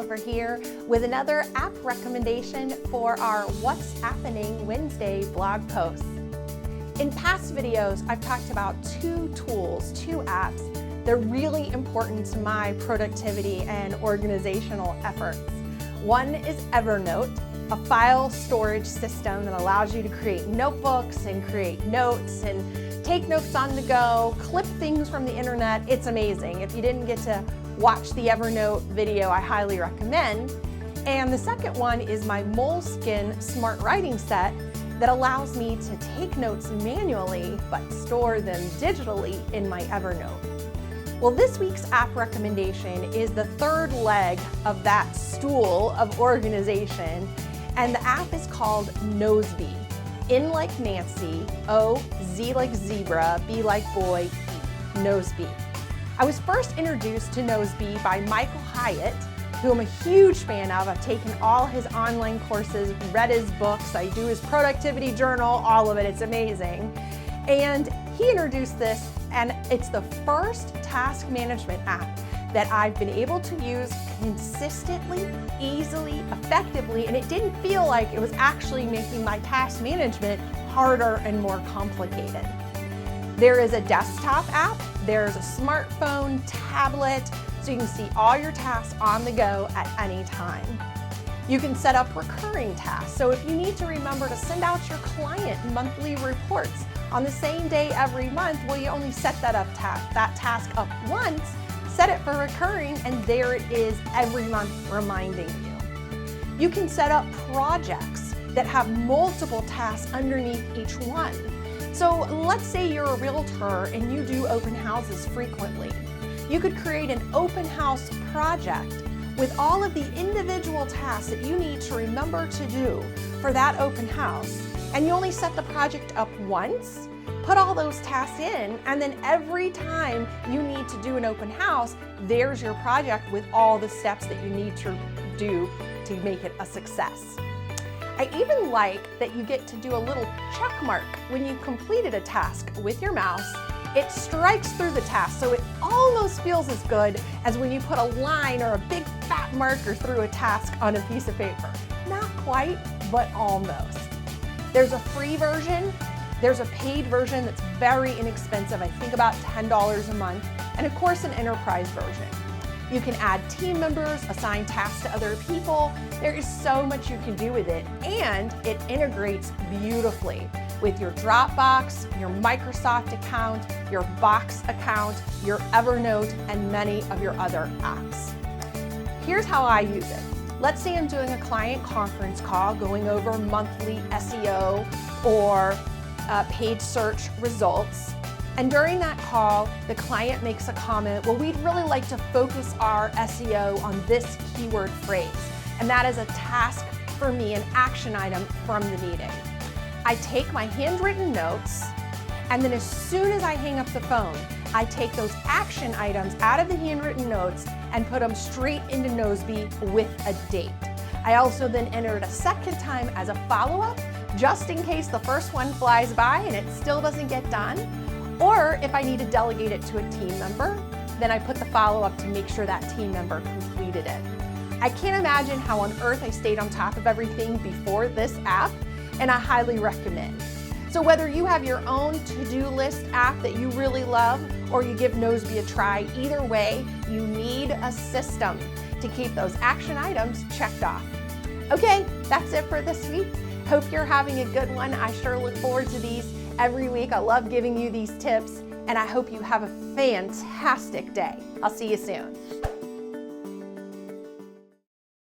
over here with another app recommendation for our What's Appening Wednesday blog post. In past videos, I've talked about two tools, two apps. They're really important to my productivity and organizational efforts. One is Evernote, a file storage system that allows you to create notebooks and create notes and take notes on the go, clip things from the internet. It's amazing. If you didn't get to watch the Evernote video, I highly recommend. And the second one is my Moleskine smart writing set that allows me to take notes manually but store them digitally in my Evernote. Well, this week's app recommendation is the third leg of that stool of organization, and the app is called Nozbe. N like Nancy, O, Z like zebra, B like boy, E, Nozbe. I was first introduced to Nozbe by Michael Hyatt, who I'm a huge fan of. I've taken all his online courses, read his books, I do his productivity journal, all of it, it's amazing. And he introduced this, and it's the first task management app that I've been able to use consistently, easily, effectively, and it didn't feel like it was actually making my task management harder and more complicated. There is a desktop app, there's a smartphone, tablet, so you can see all your tasks on the go at any time. You can set up recurring tasks, so if you need to remember to send out your client monthly reports on the same day every month, well, you only set that task up once, set it for recurring, and there it is every month reminding you. You can set up projects that have multiple tasks underneath each one. So let's say you're a realtor and you do open houses frequently. You could create an open house project with all of the individual tasks that you need to remember to do for that open house. And you only set the project up once, put all those tasks in, and then every time you need to do an open house, there's your project with all the steps that you need to do to make it a success. I even like that you get to do a little check mark when you completed a task with your mouse. It strikes through the task, so it almost feels as good as when you put a line or a big fat marker through a task on a piece of paper. Not quite, but almost. There's a free version, there's a paid version that's very inexpensive, I think about $10 a month, and of course an enterprise version. You can add team members, assign tasks to other people. There is so much you can do with it, and it integrates beautifully with your Dropbox, your Microsoft account, your Box account, your Evernote, and many of your other apps. Here's how I use it. Let's say I'm doing a client conference call going over monthly SEO or paid search results. And during that call, the client makes a comment, well, we'd really like to focus our SEO on this keyword phrase. And that is a task for me, an action item from the meeting. I take my handwritten notes, and then as soon as I hang up the phone, I take those action items out of the handwritten notes and put them straight into Nozbe with a date. I also then enter it a second time as a follow-up, just in case the first one flies by and it still doesn't get done. Or if I need to delegate it to a team member, then I put the follow-up to make sure that team member completed it. I can't imagine how on earth I stayed on top of everything before this app, and I highly recommend. So whether you have your own to-do list app that you really love, or you give Nozbe a try, either way, you need a system to keep those action items checked off. Okay, that's it for this week. Hope you're having a good one. I sure look forward to these every week. I love giving you these tips, and I hope you have a fantastic day. I'll see you soon.